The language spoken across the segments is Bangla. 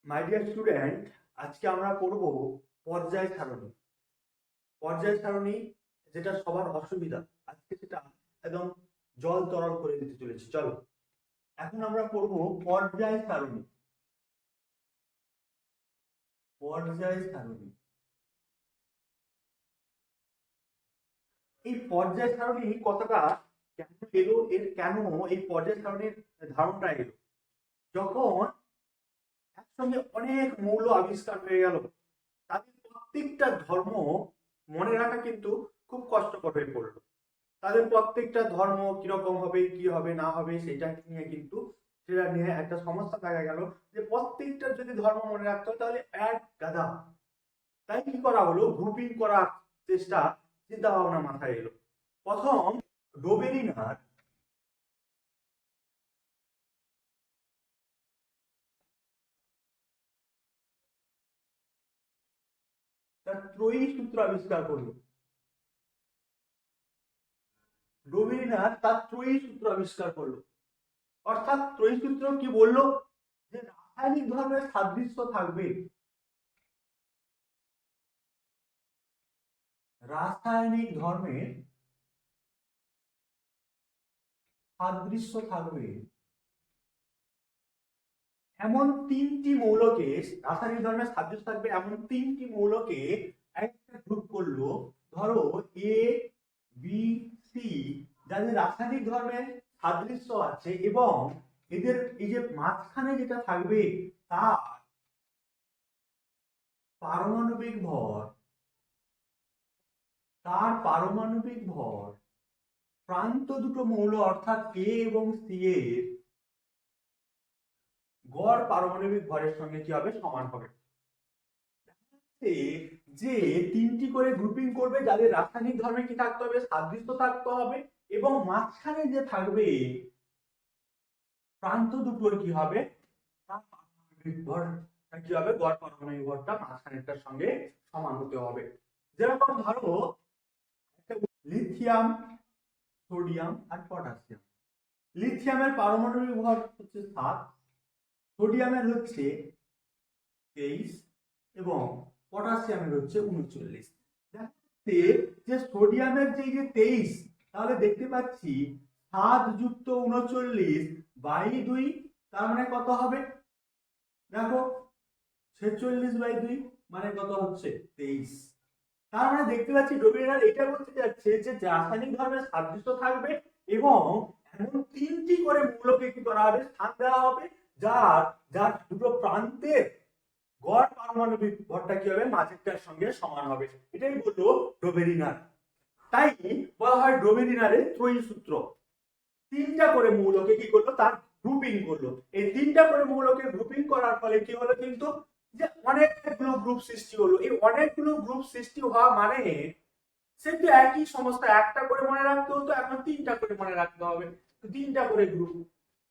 মাই ডিয়ার স্টুডেন্ট, আজকে আমরা পড়ব পর্যায় সারণী। পর্যায় সারণী যেটা সবার অসুবিধা, আজকে সেটা একদম জল তরল করে দিতে চলেছি। চলো এখন আমরা পড়ব পর্যায় সারণী। পর্যায় সারণী, এই পর্যায় সারণী কথাটা কেন এলো, এর কেন এই পর্যায় সারণীর ধারণটা এলো? যখন একসঙ্গে অনেক মৌল আবিষ্কার হয়ে গেল, তাদের প্রত্যেকটা ধর্ম মনে রাখা কিন্তু খুব কষ্টকর হয়ে পড়লো। তাদের প্রত্যেকটা ধর্ম কিরকম হবে, কি হবে না হবে, সেটা নিয়ে একটা সমস্যা দেখা গেল যে প্রত্যেকটা যদি ধর্ম মনে রাখতে হয় তাহলে এক গাধা। তাই কি করা হলো, গ্রুপিং করার চেষ্টা, চিন্তা ভাবনা মাথায় এলো। প্রথম ডোবেরিনার তার ত্রয়ী সূত্র আবিষ্কার করলো। ডোবেরিনার তার ত্রয়ী সূত্র আবিষ্কার করলো। অর্থাৎ ত্রয়ী সূত্র কি বললো, যে রাসায়নিক ধর্মের সাদৃশ্য থাকবে, রাসায়নিক ধর্মের সাদৃশ্য থাকবে এমন তিনটি মৌলকে, রাসায়নিক ধর্মের সাদৃশ্য থাকবে এমন তিনটি মৌলকে একটা গ্রুপ করলো। ধরো এ, বি, সি, যাদের রাসায়নিক ধর্মের সাদৃশ্য আছে এবং এদের এই যে মাঝখানে যেটা থাকবে তার পারমাণবিক ভর, প্রান্ত দুটো মৌল অর্থাৎ এ এবং সি এর গড় পারমাণবিক ভরের সঙ্গে কি হবে, সমান হবে। যে তিনটি করে গ্রুপিং করবে যাদের রাসায়নিক ধর্মে কি থাকতে হবে, সাদৃশ্য থাকতে হবে, এবং মাঝখানে যে থাকবে প্রান্ত দুটোর কি হবে, তার পারমাণবিক ভরটা কি হবে, গড় পারমাণবিক ভরটা মাঝখানেরটার সঙ্গে সমান হতে হবে। যেরকম ধরো লিথিয়াম, সোডিয়াম আর পটাশিয়াম। লিথিয়ামের পারমাণবিক ভর হচ্ছে 7, সোডিয়ামের হচ্ছে 23 এবং পটাশিয়ামের হচ্ছে 39। দেখাচ্ছে যে সোডিয়ামের যে 23, তাহলে দেখতে পাচ্ছি 7 যুক্ত 39 বাই 2, তার মানে কত হবে, দেখো 46/2 মানে কত হচ্ছে 23। তার মানে দেখতে পাচ্ছি ডোবেরিনার এটা বলতে যাচ্ছে যে রাসায়নিক ধর্মের সাদৃশ্য থাকবে এবং এমন তিনটি করে মৌলকে কি করা হবে, স্থান দেওয়া হবে, যার যার দুটো প্রান্তের গড় পারমাণবিক ভরটা কি হবে, মাঝেরটার সঙ্গে সমান হবে। এটাই বললো ডোবেরিনার। তাই বলা হয় ডোবেরিনারের ত্রয়ী সূত্র। তিনটা করে মৌলকে কি করলো, তার গ্রুপিং করলো। এই তিনটা করে মৌলকে গ্রুপিং করার ফলে কি হলো, কিন্তু যে অনেকগুলো গ্রুপ সৃষ্টি হলো। এই অনেকগুলো গ্রুপ সৃষ্টি হওয়া মানে সেটি একই সমস্যা, একটা করে মনে রাখতে হতো, এখন তিনটা করে মনে রাখতে হবে। তিনটা করে গ্রুপ,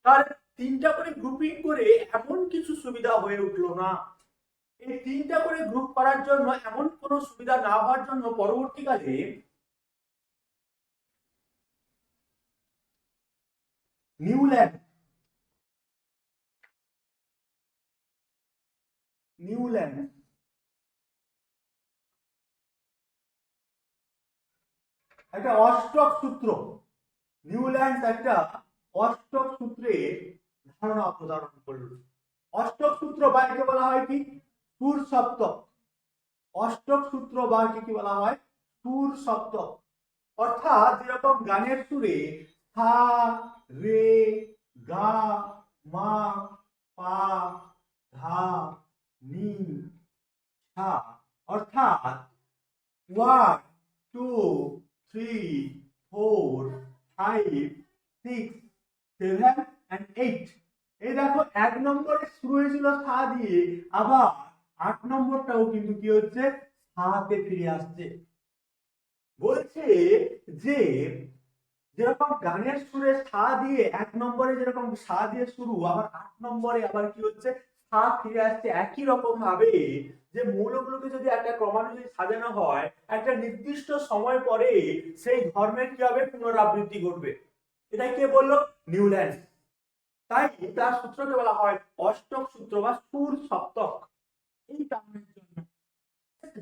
তাহলে তিনটা করে গ্রুপিং করে এমন কিছু সুবিধা হয়ে উঠলো না। এই তিনটা করে গ্রুপ করার জন্য এমন কোনো সুবিধা না হওয়ার জন্য পরবর্তীকালে নিউল্যান্ড নিউল্যান্ড একটা অষ্টক সূত্র, নিউল্যান্ড একটা অষ্টক সূত্রের ধারণা প্রদান করল। অষ্টক সূত্র বা একে বলা হয় কি, সুর সপ্তক। অষ্টক সূত্র বা কি বলা হয়, সুর সপ্তক। অর্থাৎ যেরকম গানের সুরে সা, রে, গা, মা, পা, ধা, নি, সা, অর্থাৎ 1, 2, 3, 4, 5, 6, 7 and 8। এই দেখো 1 নম্বরে শুরু হয়েছিল সা দিয়ে, আবার 8 নম্বরটাও কিন্তু কি হচ্ছে, সাতে ফিরে আসছে। বলছে যে যেরকম গানের সুরে সা দিয়ে 1 নম্বরে যেরকম সা দিয়ে শুরু, আবার 8 নম্বরে আবার কি হচ্ছে, সা ফিরে আসছে। একই রকম ভাবে যে মৌলগুলোকে যদি একটা ক্রমানুযায়ী সাজানো হয়, একটা নির্দিষ্ট সময় পরে সেই ধর্মের কি হবে, পুনরাবৃত্তি ঘটবে। এটা কে বললো, নিউল্যান্ড। তাই তার সূত্রকে বলা হয় অষ্টক সূত্র বা সুর সপ্তক। এই কারণের জন্য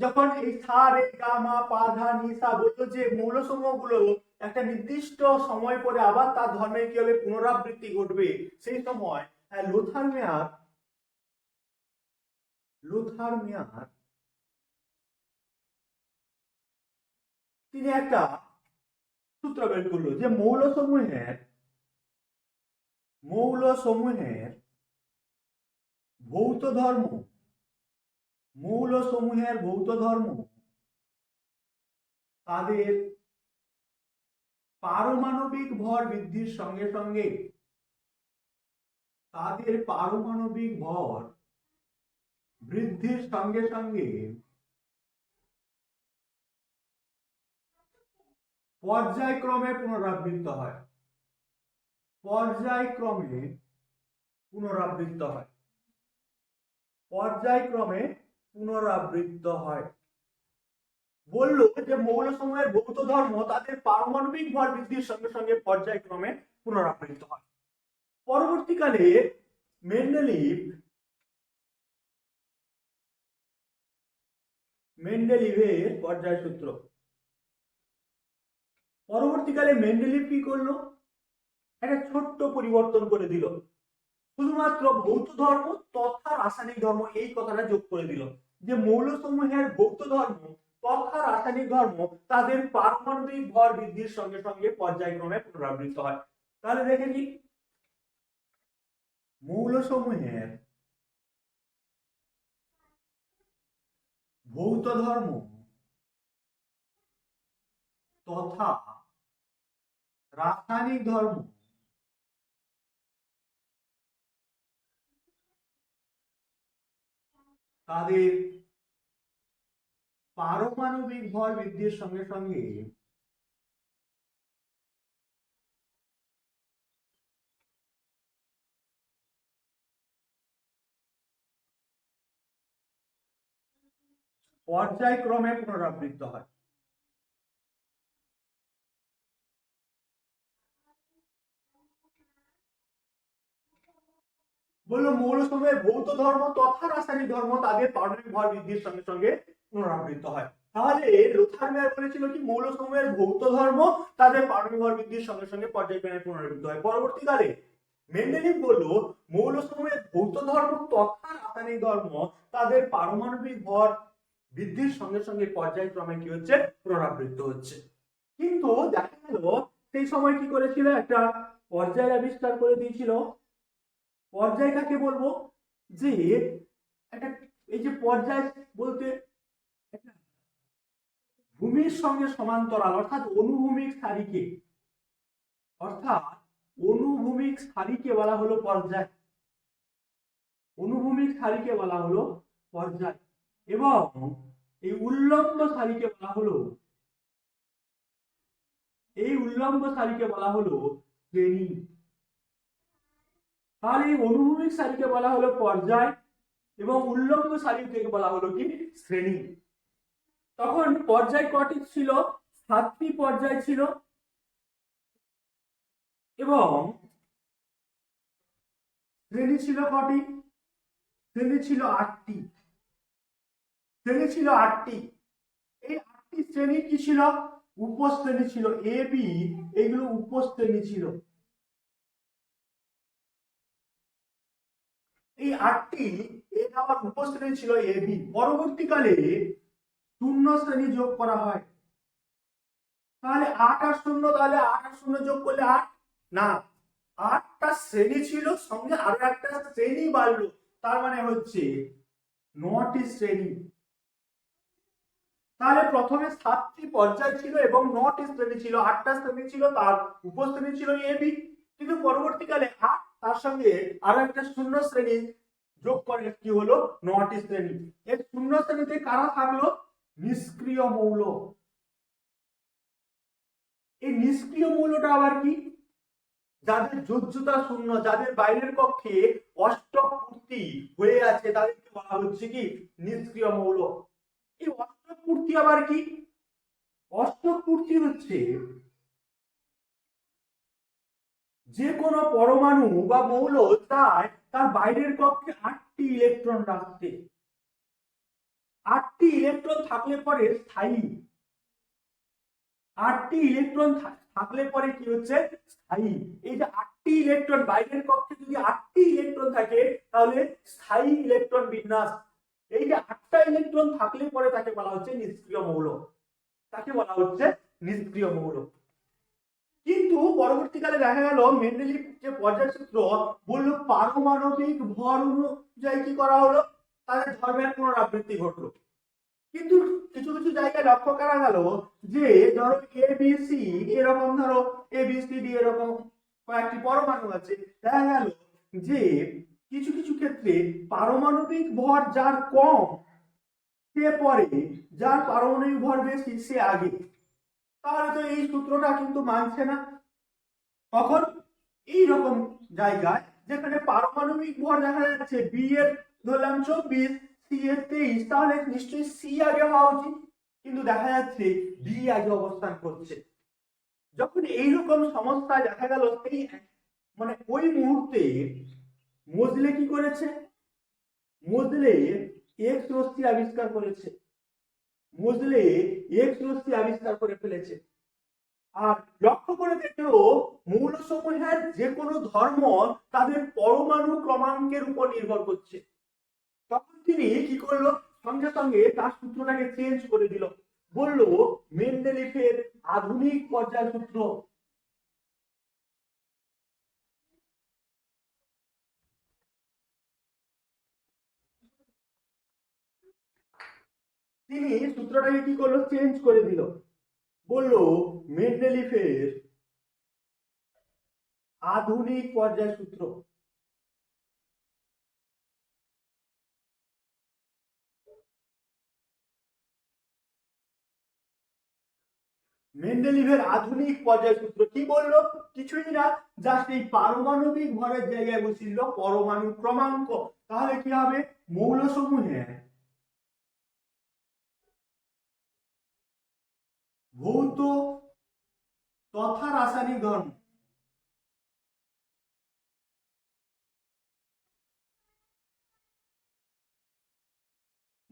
যখন এই সা রে গা মা পা ধা নি সা বললো যে মৌলসমূহ গুলো একটা নির্দিষ্ট সময় পরে আবার তার ধর্মের কি হবে, পুনরাবৃত্তি ঘটবে, সেই সময় লোথার মেয়ার তিনি একটা সূত্র বের করলো যে মৌলসমূহের ভৌত ধর্ম তাদের পারমাণবিক ভর বৃদ্ধির সঙ্গে সঙ্গে পর্যায়ক্রমে পুনরাবৃত্ত হয়। বললো যে মৌলসমূহের ভৌত ধর্ম তাদের পারমাণবিক ভর বৃদ্ধির সঙ্গে সঙ্গে পর্যায়ক্রমে পুনরাবৃত্ত হয়। পরবর্তীকালে মেন্ডেলিভের পর্যায়সূত্র। পরবর্তীকালে মেন্ডেলিভ কি করলো, একটা ছোট্ট পরিবর্তন করে দিল, শুধুমাত্র ভৌত ধর্ম তথা রাসায়নিক ধর্ম এই কথাটা যোগ করে দিল যে মৌলসমূহের ভৌত ধর্ম তথা রাসায়নিক ধর্ম তাদের পারমাণবিক ভর বৃদ্ধির সঙ্গে সঙ্গে পর্যায়ক্রমে পুনরাবৃত্ত হয়। তাহলে দেখে নিই, মৌলসমূহের ভৌত ধর্ম তথা রাসায়নিক ধর্ম তাদের পারমাণবিক ভর বৃদ্ধির সঙ্গে সঙ্গে পর্যায়ক্রমে পুনরাবৃত্ত হয়। বললো মৌলসমূহের ভৌত ধর্ম তথা রাসায়নিক ধর্ম তাদের পারমাণবিক ভর বৃদ্ধির সঙ্গে সঙ্গে পুনরাবৃত্ত হয়। তাহলে লোথার মেয়ার বলেছিল কি মৌলসমূহের ভৌত ধর্ম তাদের পারমাণবিক ভর বৃদ্ধির সঙ্গে সঙ্গে পর্যায়ক্রমে পুনরাবৃত্ত হয়। পরবর্তীকালে মেন্ডেলিভ বললো মৌলসমূহের ভৌত ধর্ম তথা রাসায়নিক ধর্ম তাদের পারমাণবিক ভর বৃদ্ধির সঙ্গে সঙ্গে পর্যায়ক্রমে কি হচ্ছে, পুনরাবৃত্ত হচ্ছে। কিন্তু দেখা গেল সেই সময় কি করেছিল, একটা পর্যায় আবিষ্কার করে দিয়েছিল। পর্যায় কাকে বলবো, যে একটা এই যে পর্যায় বলতে ভূমির সঙ্গে সমান্তরাল অর্থাৎ অনুভূমিক সারিকে বলা হলো পর্যায়। এবং এই উল্লম্ব সারিকে বলা হলো শ্রেণী। তাহলে এই অনুভূমিক সারিকে বলা হলো পর্যায় এবং উল্লম্ব সারিকে বলা হলো কি, শ্রেণী। তখন পর্যায় কটি ছিল, 7টি পর্যায় ছিল এবং শ্রেণী ছিল কটি, শ্রেণী ছিল 8টি। এই 8টি শ্রেণী কি ছিল, উপশ্রেণী ছিল, এ বি এগুলো উপশ্রেণী ছিল। এই 8টি আবার উপশ্রেণী ছিল এ বি। পরবর্তীকালে শূন্য শ্রেণী যোগ করা হয়। তাহলে 8 আর 0, তাহলে 8 আর 0 যোগ করলে 8 না, 8টা শ্রেণী ছিল সঙ্গে আরো একটা শ্রেণী বাড়লো, তার মানে হচ্ছে 9টি শ্রেণী। তাহলে প্রথমে 7টি পর্যায় ছিল এবং 9টি শ্রেণী ছিল, 8টা শ্রেণী ছিল, তার উপশ্রেণী ছিল এ বি। কিন্তু পরবর্তীকালে 8 তার সঙ্গে আরো একটা শূন্য শ্রেণী যোগ করে কি হলো, 9টি শ্রেণী। এই শূন্য শ্রেণীতে কারা থাকলো, নিষ্ক্রিয় মৌল। এই নিষ্ক্রিয় মৌলটা আবার কি, যাদের যোজ্যতা শূন্য, যাদের বাইরের কক্ষে অষ্টক পূর্তি হয়ে আছে তাদেরকে বলা হচ্ছে কি, নিষ্ক্রিয় মৌল। এই অষ্টক পূর্তি আবার কি, অষ্টক পূর্তি হচ্ছে যে কোনো পরমাণু বা মৌল চায় তার বাইরের কক্ষে 8টি ইলেকট্রন রাখতে। 8টি ইলেকট্রন থাকলে পরে স্থায়ী, 8টি ইলেকট্রন থাকলে পরে কি হচ্ছে স্থায়ী। এই যে 8টি ইলেকট্রন বাইরের কক্ষে যদি 8টি ইলেকট্রন থাকে তাহলে স্থায়ী ইলেকট্রন বিন্যাস। এই যে 8টা ইলেকট্রন থাকলে পরে তাকে বলা হচ্ছে নিষ্ক্রিয় মৌল, তাকে বলা হচ্ছে নিষ্ক্রিয় মৌল। কিন্তু পরবর্তীকালে দেখা গেল মেন্ডেলিভ যে পর্যায়সূত্র বললো পারমাণবিক ভর অনুযায়ী কি করা হলো, তাদের ধর্মের পুনরাবৃত্তি ঘটলো। কিন্তু কিছু কিছু জায়গায় লক্ষ্য করা গেল যে ধরো এবিসি, এরকম ধরো এবিসিডি এরকম কয়েকটি পরমাণু আছে, দেখা গেল যে কিছু কিছু ক্ষেত্রে পারমাণবিক ভর যার কম সে পরে, যার পারমাণবিক ভর বেশি সে আগে। তাহলে তো এই সূত্রটা কিন্তু মানছে না। তখন এইরকম জায়গায় যেখানে পারমাণবিক ভর দেখা যাচ্ছে বি এর ধরলাম 24, সি এর 23, তাহলে নিশ্চয়ই সি আগে হওয়া উচিত, কিন্তু দেখা যাচ্ছে বি আগে অবস্থান করছে। যখন এইরকম সমস্যা দেখা গেল সেই মানে ওই মুহূর্তে মোজলে কি করেছে, মোজলে এক্স রশ্মি আবিষ্কার করেছে, মোজলে এক্স রশ্মি আবিষ্কার করে ফেলেছে। আর লক্ষ্য করে দেখলো মৌলসমূহের যে কোনো ধর্ম তাদের পরমাণু ক্রমাঙ্কের উপর নির্ভর করছে। তখন তিনি কি করলো, সঙ্গে সঙ্গে তার সূত্রটাকে চেঞ্জ করে দিল, বলল মেন্ডেলিফের আধুনিক পর্যায় সূত্র। তিনি সূত্রটাকে কি করলো, চেঞ্জ করে দিল, বলল মেন্ডেলিফের আধুনিক পর্যায় সূত্র। মেন্ডেলিভের আধুনিক পর্যায় সূত্র কি বললো, কিছুই না, জাস্ট এই পারমাণবিক ভরের জায়গায় বসিল পরমাণু ক্রমাঙ্ক। তাহলে কি হবে, মৌলসমূহের ভৌত তথা রাসায়নিক ধর্ম,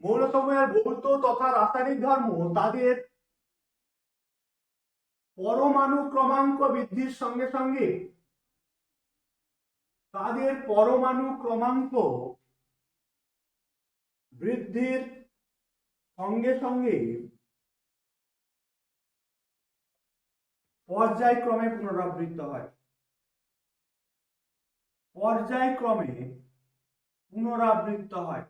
মৌলসমূহের ভৌত তথা রাসায়নিক ধর্ম তাদের পরমাণু ক্রমাঙ্ক বৃদ্ধির সঙ্গে সঙ্গে, তাদের পরমাণু ক্রমাঙ্ক বৃদ্ধির সঙ্গে সঙ্গে পর্যায়ক্রমে পুনরাবৃত্ত হয়, পর্যায়ক্রমে পুনরাবৃত্ত হয়।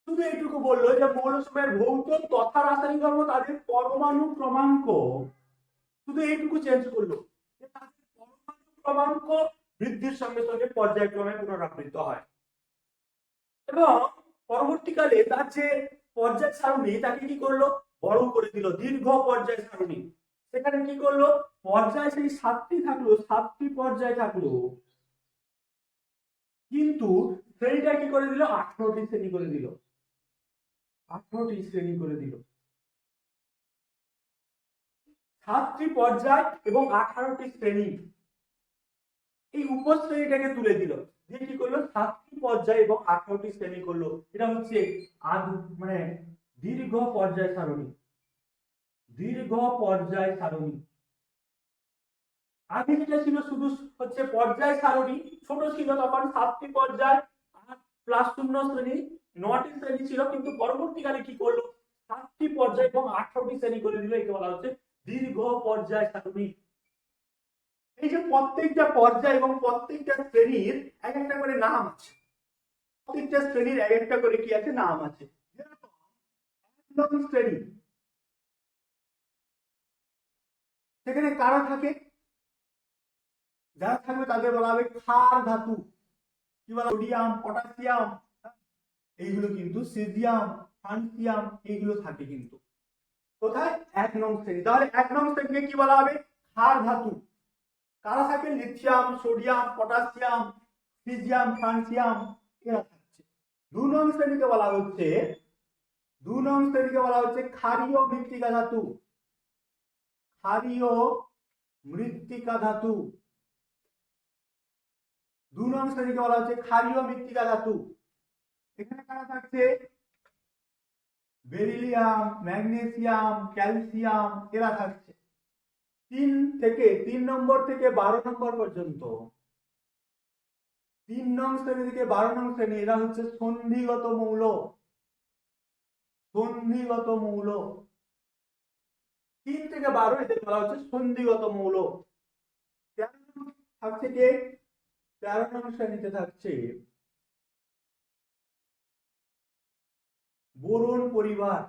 শুধু এইটুকু বললো যে মৌলসমূহের ভৌত তথা রাসায়নিক ধর্ম তাদের পরমাণু ক্রমাঙ্ক, শুধু এইটুকু চেঞ্জ করলো যে তাদের পরমাণু ক্রমাঙ্ক বৃদ্ধির সঙ্গে সঙ্গে পর্যায়ক্রমে পুনরাবৃত্ত হয়। এবং পরবর্তীকালে তার যে পর্যায় সারণী তাকে কি করলো, বড় করে দিল, দীর্ঘ পর্যায় সারণী। সেখানে কি করলো, পর্যায় সেই 7টি থাকলো, 7টি পর্যায় থাকলো, কিন্তু শ্রেণীটা কি করে দিল, 18টি শ্রেণী করে দিল, 18টি শ্রেণী করে দিল। 7টি পর্যায় এবং 18টি শ্রেণী, এই উপশ্রেণীটাকে তুলে দিল, দিয়ে কি করলো 7টি পর্যায় এবং 18টি শ্রেণী করলো। এটা হচ্ছে মানে দীর্ঘ পর্যায় সারণী, দীর্ঘ পর্যায় সারণী। আগে যেটা ছিল শুধু হচ্ছে পর্যায় সারণী, ছোট ছিল তখন 7টি পর্যায় আর প্লাস 0 শ্রেণী, 9টি শ্রেণী ছিল, কিন্তু পরবর্তীকালে কি করলো 7টি পর্যায় এবং 18টি শ্রেণী করে দিল, একে বলা হচ্ছে দীর্ঘ পর্যায় সারণী। এই যে প্রত্যেকটা পর্যায় এবং প্রত্যেকটা শ্রেণীর এক একটা করে নাম আছে, প্রত্যেকটা শ্রেণীর এক একটা করে কি আছে, নাম আছে। যেরকম শ্রেণী, সেখানে কারা থাকে, যারা থাকবে তাদের বলা হবে ক্ষার ধাতু, কি বলা, সোডিয়াম, পটাশিয়াম, এইগুলো কিন্তু সিজিয়াম, ফ্রান্সিয়াম, এইগুলো থাকে কিন্তু কোথায়, 1 নং শ্রেণী। তাহলে 1 নং শ্রেণীকে কি বলা হবে, ক্ষার ধাতু। কারা থাকে, lithium, sodium, potassium, caesium, francium, এরা থাকছে। 2 নং শ্রেণীকে বলা হচ্ছে, 2 নং শ্রেণীকে বলা হচ্ছে ক্ষারীয় মৃত্তিকা ধাতু, ক্ষারীয় মৃত্তিকা ধাতু। 2 নং শ্রেণীকে বলা হচ্ছে ক্ষারীয় মৃত্তিকা ধাতু। এখানে কারা থাকছে? বেরিলিয়াম, ম্যাগনেসিয়াম, ক্যালসিয়াম এরা থাকছে। 3 নম্বর থেকে 12 নম্বর পর্যন্ত, 3 নং শ্রেণী থেকে 12 নং শ্রেণী এরা হচ্ছে সন্ধিগত মৌল। সন্ধিগত মৌল 3 থেকে 12 এদের বলা হচ্ছে সন্ধিগত মৌল। 13 থাকছে কে? 13 নং শ্রেণীতে থাকছে বোরন পরিবার।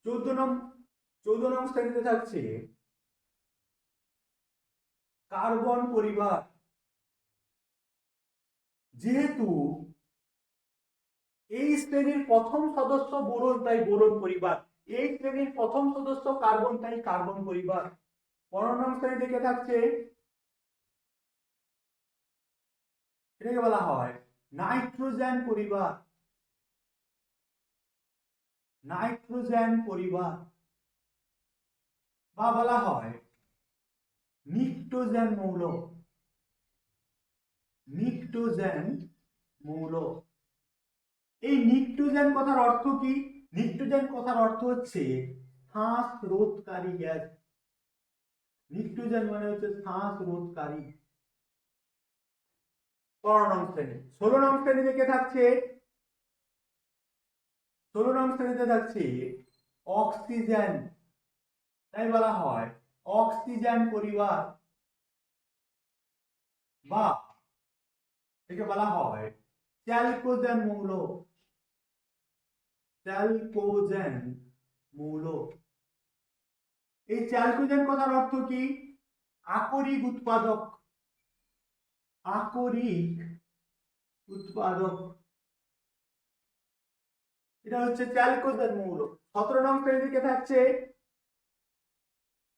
14 নং শ্রেণীতে থাকছে কার্বন পরিবার। যেহেতু এই শ্রেণীর প্রথম সদস্য বোরন তাই বোরন পরিবার, এই শ্রেণীর প্রথম সদস্য কার্বন তাই কার্বন পরিবার। 15 নং শ্রেণী থেকে থাকছে, এটাকে বলা হয় নাইট্রোজেন পরিবার। নাইট্রোজেন পরিবার বা বলা হয় নিকটোজেন মৌল। নিকটোজেন মৌল। এই নিকটোজেন কথার অর্থ কি? নিকটোজেন কথার অর্থ হচ্ছে শ্বাস রোধকারী গ্যাস। নিকটোজেন মানে হচ্ছে শ্বাস রোধকারী। 15 নং শ্রেণী। 16 নং শ্রেণী থেকে থাকছে, 16 নং শ্রেণীতে থাকছে অক্সিজেন, তাই বলা হয় অক্সিজেন পরিবার বা একে বলা হয় চ্যালকোজেন মৌল। চ্যালকোজেন মৌল। এই চ্যালকোজেন কথার অর্থ কি? আকরিক উৎপাদক। আকরিক উৎপাদক, এটা হচ্ছে চ্যালকোজেন মৌল। 17 নং শ্রেণী থেকে থাকছে,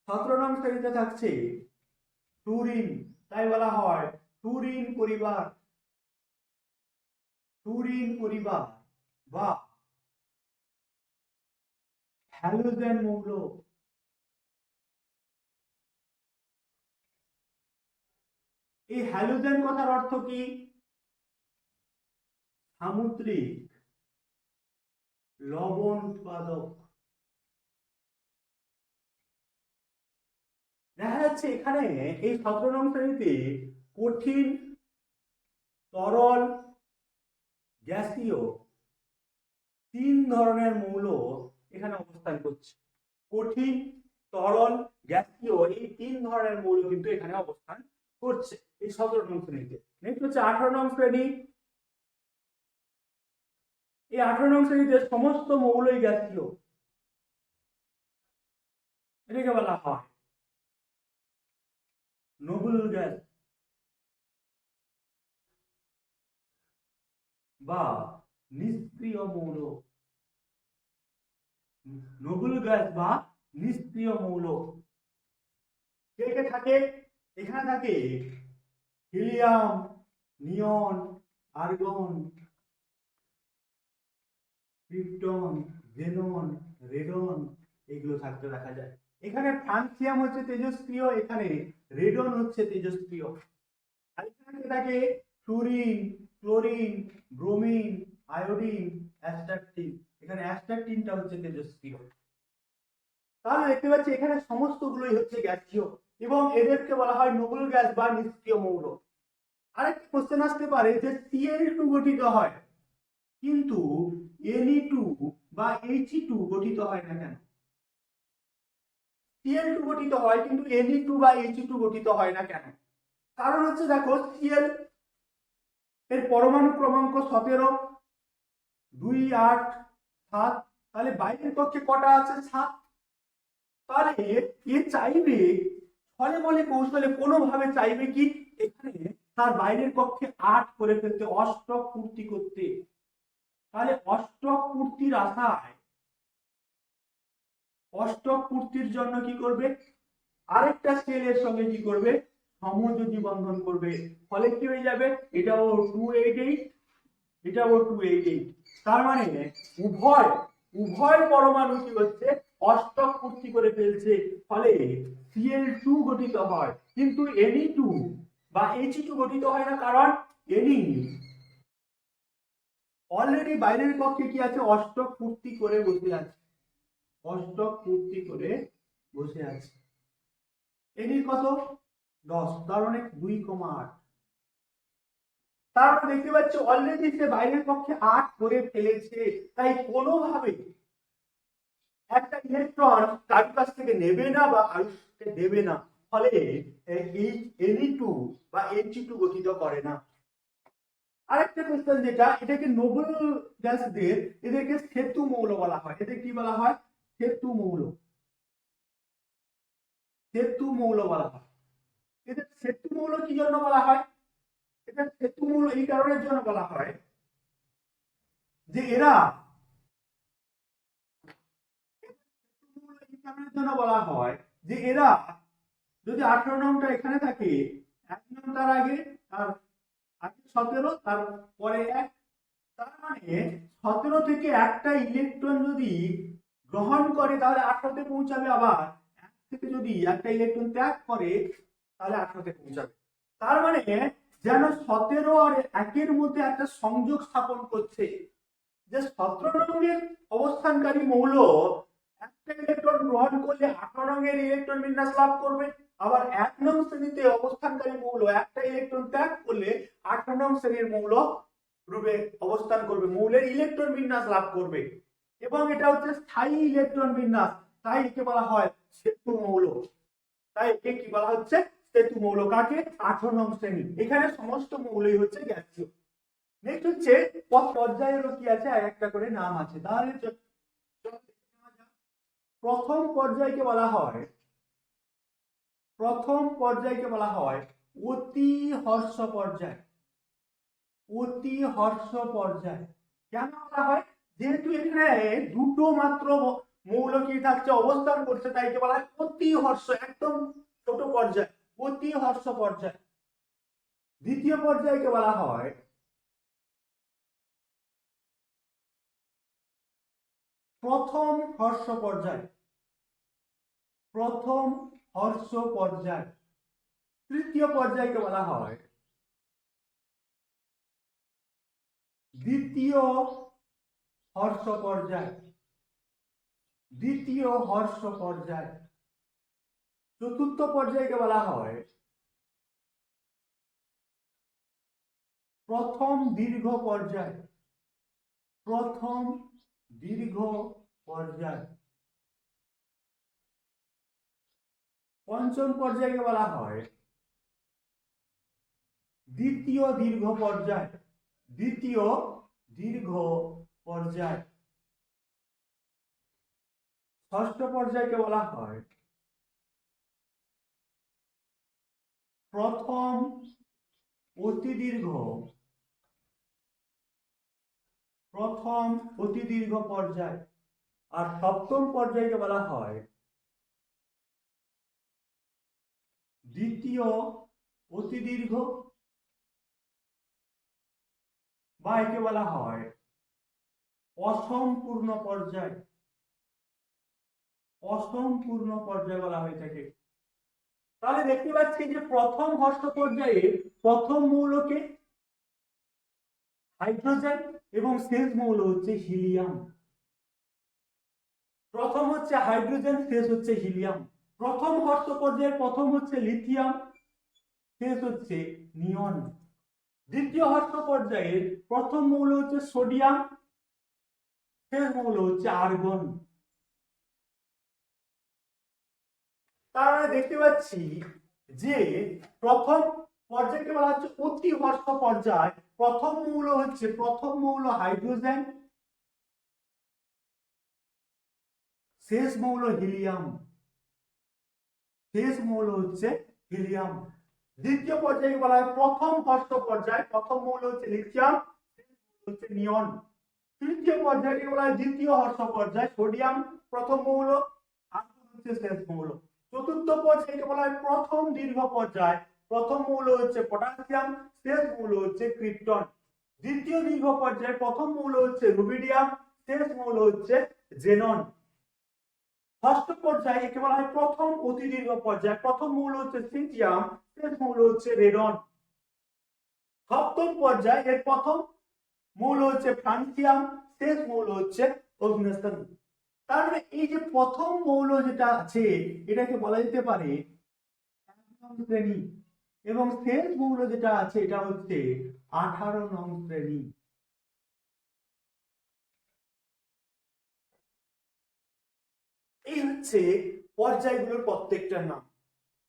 17 নং শ্রেণীতে থাকছে ফ্লুরিন, তাই বলা হয় ফ্লুরিন পরিবার। ফ্লুরিন পরিবার বা হ্যালোজেন মৌল। এই হ্যালোজেন কথার অর্থ কি? সামুদ্রিক লবণ উৎপাদক। দেখা যাচ্ছে এখানে এই 17 নং শ্রেণীতে কঠিন, তরল, গ্যাসীয় 3 ধরনের মৌল এখানে অবস্থান করছে। কঠিন, তরল, গ্যাসীয় এই 3 ধরনের মৌল কিন্তু এখানে অবস্থান করছে এই 17 নং শ্রেণীতে। নেক্সট হচ্ছে 18 নং শ্রেণী। এই 18 নং শ্রেণীতে সমস্ত মৌলই গ্যাসীয়, এটাকে বলা হয় নোবেল গ্যাস বা নিষ্ক্রিয় মৌল। নোবেল গ্যাস বা নিষ্ক্রিয় মৌল কে কে থাকে? এখানে থাকে হিলিয়াম, নিয়ন, আর্গন, ক্রিপ্টন, জেনন, রেডন এগুলো থাকতে দেখা যায়। এখানে ফ্রান্সিয়াম হচ্ছে তেজস্ক্রিয়, এখানে রেডন হচ্ছে তেজস্ক্রিয়। আর এখানে থাকে ফ্লুরিন, ক্লোরিন, ব্রোমিন, আয়োডিন, অ্যাস্টাকটিন। এখানে অ্যাস্টাকটিনটা হচ্ছে তেজস্ক্রিয়। তাহলে দেখতে পাচ্ছি এখানে সমস্তগুলোই হচ্ছে গ্যাসীয় এবং এদেরকে বলা হয় নোবেল গ্যাস বা নিষ্ক্রিয় মৌল। আরেকটা কোশ্চেন আসতে পারে যে Cl2 গঠিত হয় কিন্তু Ne2 বা He2 গঠিত হয় না কেন? Cl2 গঠিত হয় কিন্তু Ne2 বা He2 গঠিত হয় না কেন? কারণ হচ্ছে দেখো Cl এর পরমাণু ক্রমাঙ্ক 17, 2, 8, 7, তাহলে বাইরের কক্ষে কটা আছে? 7। তাহলে এ চাইবে ফলে বলে কৌশলে কোনোভাবে চাইবে কি এখানে তার বাইরের কক্ষে 8 করে ফেলতে, অষ্টক পূর্তি করতে। তাহলে অষ্টক পূর্তির আশায়, অষ্টক পূর্তির জন্য কি করবে? আরেকটা সেলের সঙ্গে কি করবে? সমযোজী বন্ধন করবে। ফলে কি হয়ে যাবে? এটাও 288, এটাও 288। তার মানে উভয় উভয় পরমাণু কি হচ্ছে অষ্টক পূর্তি করে ফেলছে, ফলে Cl2 গঠিত হয়, কিন্তু Ne2 বা He2 গঠিত হয় না, কারণ Ne অলরেডি বাইরের কক্ষে কি আছে অষ্টক পূর্তি করে বসে আছে, অষ্টক পূর্তি করে বসে আছে। Ne কত 10, তার মানে 2,8। তারপর দেখতে পাচ্ছি অলরেডি সে বাইরের কক্ষে 8 করে ফেলেছে, তাই কোনোভাবে একটা ইলেকট্রন কার কাছ থেকে নেবে না বা আয়ুষকে দেবে না, ফলে এই Ne2 বা He2 গঠিত করে না। আরেকটা কোশ্চেন, যেটা এটাকে নোবেল গ্যাসদের এদেরকে সেতু মৌল বলা হয়, এদের কি বলা হয় সেতু মৌল, সেতু মৌল বলা হয়। এদের সেতু মৌল কি জন্য বলা হয়, এটা সেতু মৌল এই কারণের জন্য বলা হয় যে এরা জন্য বলা হয় যে এরা যদি 18 নংটা এখানে থাকে, 1 নং তার আগে, আর আগে 17, তারপরে 1, তার মানে 17 থেকে একটা ইলেকট্রন যদি গ্রহণ করে তাহলে 18 তে পৌঁছাবে, আবার 1 থেকে যদি একটা ইলেকট্রন ত্যাগ করে তাহলে 18 তে পৌঁছাবে। তার মানে যেন 17 আর 1 এর মধ্যে একটা সংযোগ স্থাপন করছে, যে 17 রঙের অবস্থানকারী মৌল একটা ইলেকট্রন গ্রহণ করলে 18 রঙের ইলেকট্রন বিন্যাস লাভ করবে, আবার 1 নং শ্রেণীতে অবস্থানকারী মৌল একটা ইলেকট্রন ত্যাগ করলে 18 নং শ্রেণীর মৌল রূপে অবস্থান করবে, মৌলের ইলেকট্রন বিন্যাস লাভ করবে, এবং এটা হচ্ছে স্থায়ী ইলেকট্রন বিন্যাস, তাই একে বলা হয় সেতু মৌল। তাই একে কি বলা হচ্ছে সেতু মৌল, কাকে 18 নং শ্রেণী। এখানে সমস্ত মৌলই হচ্ছে গ্যাসীয়। নেক্সট হচ্ছে পর্যায়েরও কি আছে, একটা করে নাম আছে, তাহলে প্রথম পর্যায়কে বলা হয়, প্রথম পর্যায়কে বলা হয় অতি হর্ষ পর্যায়, অতি হর্ষ পর্যায়। কেন বলা হয়, যেহেতু এখানে দুটো মাত্র মৌল কি থাকছে অবস্থান করছে, তাই একে বলা হয় অতি হর্ষ, একদম ছোট পর্যায়, অতি হর্ষ পর্যায়। দ্বিতীয় পর্যায়কে বলা হয় প্রথম হর্ষ পর্যায়, প্রথম হর্ষ পর্যায়। তৃতীয় পর্যায়কে বলা হয় দ্বিতীয় হর্ষ পর্যায়, দ্বিতীয় হর্ষ পর্যায়। চতুর্থ পর্যায়কে বলা হয় প্রথম দীর্ঘ পর্যায়, প্রথম দীর্ঘ পর্যায়। পঞ্চম পর্যায়কে বলা হয় দ্বিতীয় দীর্ঘ পর্যায়, দ্বিতীয় দীর্ঘ পর্যায়। ষষ্ঠ পর্যায়কে বলা হয় প্রথম অতি দীর্ঘ, প্রথম অতি দীর্ঘ পর্যায়। আর সপ্তম পর্যায়কে বলা হয় দ্বিতীয় অতি দীর্ঘ, বা একে বলা হয় অসম্পূর্ণ পর্যায়, অসম্পূর্ণ পর্যায় বলা হয়ে থাকে। তাহলে দেখতে পাচ্ছি যে প্রথম হর্ষ পর্যায়ে প্রথম মৌলকে হাইড্রোজেন এবং শেষ মৌল হচ্ছে হিলিয়াম। প্রথম হচ্ছে হাইড্রোজেন, শেষ হচ্ছে হিলিয়াম। প্রথম হর্ষ পর্যায়ে প্রথম হচ্ছে লিথিয়াম, শেষ হচ্ছে নিয়ন। দ্বিতীয় হর্ষ পর্যায়ে প্রথম মৌল হচ্ছে সোডিয়াম, শেষ মৌল হচ্ছে আর্গন। তার দেখতে পাচ্ছি যে প্রথম পর্যায়কে বলা হচ্ছে অতি হর্ষ পর্যায়। প্রথম মৌল হচ্ছে, প্রথম মৌল হাইড্রোজেন, শেষ মৌল হিলিয়াম, শেষ মৌল হচ্ছে হিলিয়াম। দ্বিতীয় পর্যায়কে বলা হয় প্রথম হর্ষ পর্যায়, প্রথম মৌল হচ্ছে লিথিয়াম, শেষ মৌল হচ্ছে নিয়ন। তৃতীয় পর্যায়কে বলা হয় দ্বিতীয় হর্ষ পর্যায়, সোডিয়াম প্রথম মৌল, আর্গন হচ্ছে শেষ মৌল। চতুর্থ পর্যায়কে বলা হয় প্রথম দীর্ঘ পর্যায়, প্রথম মৌল হচ্ছে পটাশিয়াম, শেষ মৌল হচ্ছে ক্রিপ্টন। দ্বিতীয় দীর্ঘ পর্যায়ে প্রথম মৌল হচ্ছে রুবিডিয়াম, শেষ মৌল হচ্ছে জেনন। ষষ্ঠ পর্যায়ে একে বলা হয় প্রথম অতি দীর্ঘ পর্যায়। প্রথম মৌল হচ্ছে সিজিয়াম, শেষ মৌল হচ্ছে রেডন। সপ্তম পর্যায়ে এর প্রথম মৌল হচ্ছে ফ্রান্সিয়াম, শেষ মৌল হচ্ছে অগ্নেস্তান। তার মানে এই যে প্রথম মৌল যেটা আছে এটাকে বলা যেতে পারে ১ নং শ্রেণী, এবং শেষ মৌল যেটা আছে এটা হচ্ছে 18 নং শ্রেণী। এই হচ্ছে পর্যায়গুলোর প্রত্যেকটার নাম,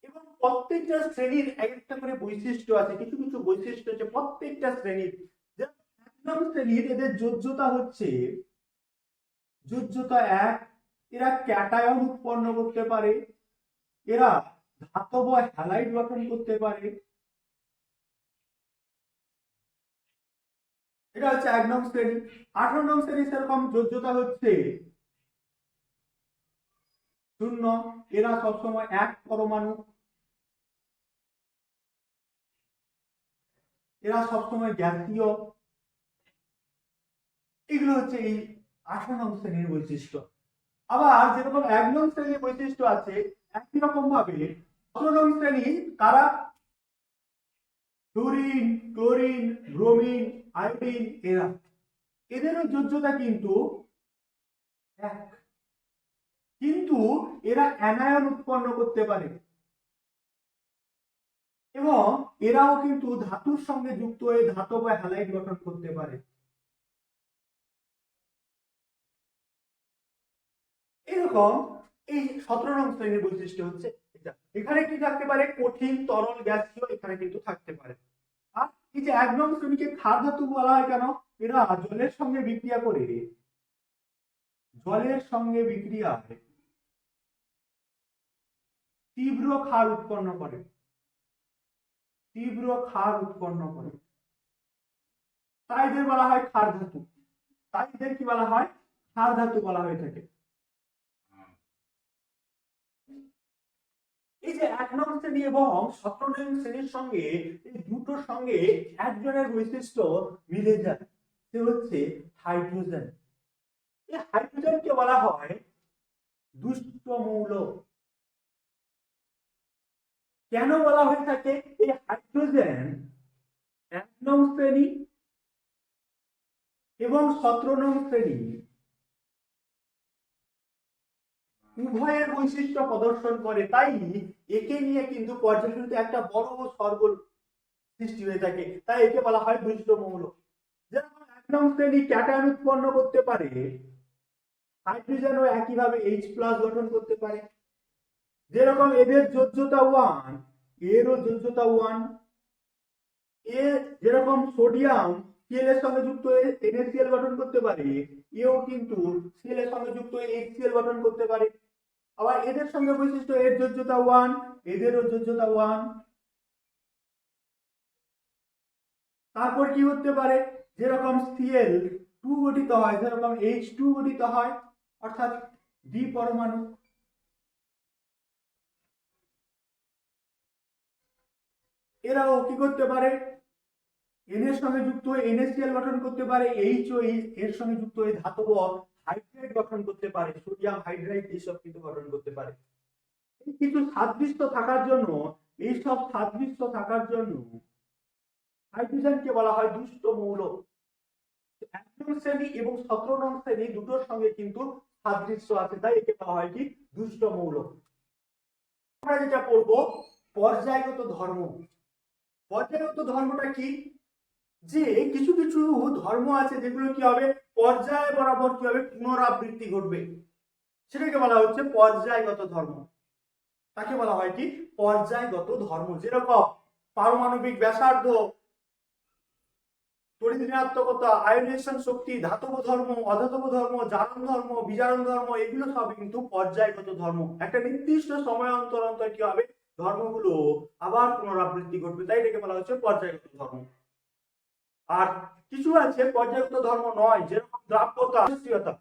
এবং প্রত্যেকটা শ্রেণীর একটা করে বৈশিষ্ট্য আছে। কিছু কিছু বৈশিষ্ট্য আছে প্রত্যেকটা শ্রেণীর। যেমন ১ নং শ্রেণীর এদের যোজ্যতা হচ্ছে যোজ্যতা ১, এরা ক্যাটায়ন উৎপন্ন করতে পারে, এরা ধাতব হ্যালাইড গঠন করতে পারে। এটা হচ্ছে ১ নং শ্রেণী। 18 নং শ্রেণী সেরকম যোজ্যতা হচ্ছে 0, এরা সবসময় ১ পরমাণু, এরা সবসময় গ্যাসীয়। এগুলো হচ্ছে এই 18 নং শ্রেণীর বৈশিষ্ট্য। আবার যেরকম ১ নং শ্রেণীর বৈশিষ্ট্য আছে একই রকম ভাবে ১৭ নং শ্রেণী কারা? ফ্লুরিন, ক্লোরিন, ব্রোমিন, আয়োডিন, এরা, এদেরও যোজ্যতা কিন্তু ১, কিন্তু এরা অ্যানায়ন উৎপন্ন করতে পারে, এবং এরাও কিন্তু ধাতুর সঙ্গে যুক্ত হয়ে ধাতব হ্যালাইড গঠন করতে পারে। এরকম এই ১৭ নং শ্রেণীর বৈশিষ্ট্য হচ্ছে এটা। এখানে কি থাকতে পারে? কঠিন, তরল, গ্যাসীয় এখানে কিন্তু থাকতে পারে। আর এই যে ১ নং শ্রেণীকে ক্ষার ধাতু বলা হয় কেন? এরা জলের সঙ্গে বিক্রিয়ায় তীব্র ক্ষার উৎপন্ন করে, তাই এদের বলা হয় ক্ষার ধাতু। তাই এদের কি বলা হয়? ক্ষার ধাতু বলা হয়ে থাকে। এই যে ১ নং শ্রেণী এবং ১৭ নং শ্রেণীর সঙ্গে এই দুটোর সঙ্গে একজনের বৈশিষ্ট্য মিলে যায়, সে হচ্ছে হাইড্রোজেন। এই হাইড্রোজেনকে বলা হয় দুষ্ট মৌল। কেন বলা হয়ে থাকে? এই হাইড্রোজেন ১ নং শ্রেণী এবং ১৭ নং শ্রেণী উভয়ের বৈশিষ্ট্য প্রদর্শন করে, তাই একে নিয়ে কিন্তু পর্যায়ক্রমে একটা বড় সরগোল সৃষ্টি হয়ে থাকে, তাই একে বলা হয় দুষ্ট মৌল। যেমন ১ নং শ্রেণী ক্যাটায়ন উৎপন্ন করতে পারে, হাইড্রোজেনও একইভাবে H+ গঠন করতে পারে। যেরকম এদের যোজ্যতা 1, এরও যোজ্যতা 1। এ যেরকম সোডিয়াম Cl এর সঙ্গে যুক্ত হয়ে NaCl গঠন করতে পারে, এও কিন্তু Cl এর সঙ্গে যুক্ত হয়ে HCl গঠন করতে পারে। আবার এদের সঙ্গে বৈশিষ্ট্য, এর যোজ্যতা 1, এদেরও যোজ্যতা 1। তারপর কি হতে পারে? যেরকম Cl2 গঠিত হয়, যেরকম H2 গঠিত হয়, অর্থাৎ দ্বি পরমাণু। এরাও কি করতে পারে? N এর সঙ্গে যুক্ত হয়ে NaCl গঠন করতে পারে, HO এর সঙ্গে যুক্ত হয়ে ধাতব হাইড্রাইড গঠন করতে পারে, সোডিয়াম হাইড্রাইড এইসব কিন্তু গঠন করতে পারে। এই কিছু সাদৃশ্য থাকার জন্য, হাইড্রোজেনকে বলা হয় দুষ্ট মৌল। ১ নং শ্রেণী এবং ১৭ নং শ্রেণী দুটোর সঙ্গে কিন্তু সাদৃশ্য আছে, তাই একে বলা হয় কি? দুষ্ট মৌল। আমরা যেটা পড়ব পর্যায়গত ধর্ম। পর্যায়গত ধর্মটা কি? যে কিছু কিছু ধর্ম আছে যেগুলো কি হবে? পর্যায় বরাবর কি হবে? পুনরাবৃত্তি ঘটবে, সেটাকে বলা হচ্ছে পর্যায়গত ধর্ম। তাকে বলা হয় কি? পর্যায়গত ধর্ম। যেরকম পারমাণবিক ব্যাসার্ধ, তড়িৎ ঋণাত্মকতা, আয়নেশন শক্তি, ধাতব ধর্ম, অধাতব ধর্ম, জারণ ধর্ম, বিজারণ ধর্ম, এগুলো সব কিন্তু পর্যায়গত ধর্ম। একটা নির্দিষ্ট সময় অন্তর অন্তর কি হবে? ধর্মগুলো আবার পুনরাবৃত্তি ঘটবে, তাই এটাকে বলা হচ্ছে পর্যায়গত ধর্ম। আর কিছু আছে পর্যায়গত ধর্ম নয়, যেরকম দ্রাব্যতা, তেজস্ক্রিয়তা।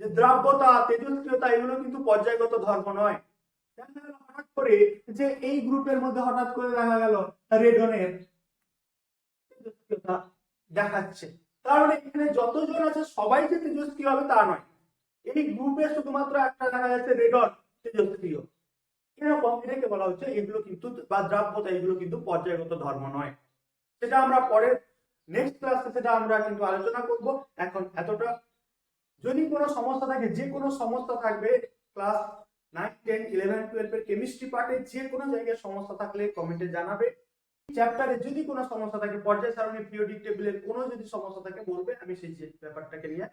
যে দ্রাব্যতা, তেজস্ক্রিয়তা এগুলো কিন্তু পর্যায়গত ধর্ম নয়। হঠাৎ করে যে এই গ্রুপের মধ্যে হঠাৎ করে দেখা গেল রেডনের তেজস্ক্রিয়তা দেখাচ্ছে, তার মানে এখানে যতজন আছে সবাই যে তেজস্ক্রিয় হবে তা নয়, এই গ্রুপে শুধুমাত্র একটা দেখা যাচ্ছে রেডর তেজস্ক্রিয়, এরকম এটাকে বলা হচ্ছে, এগুলো কিন্তু বা দ্রাব্যতা, এগুলো কিন্তু পর্যায়গত ধর্ম নয়। সেটা আমরা পরের নেক্সট ক্লাসে সেটা আমরা কিন্তু আলোচনা করব। এখন এতটা, যদি কোনো সমস্যা থাকে, যে কোনো সমস্যা থাকবে ক্লাস 9, 10, 11, 12 এর কেমিস্ট্রি পার্টে যে কোনো জায়গায় সমস্যা থাকলে কমেন্টে জানাবে। চ্যাপ্টারে যদি কোনো সমস্যা থাকে, পর্যায় সারণী পিরিয়ডিক টেবিলের কোনো যদি সমস্যা থাকে বলবে, আমি সেই ব্যাপারটাকে নিয়ে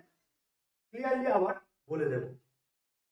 ক্লিয়ারলি আবার বলে দেবো।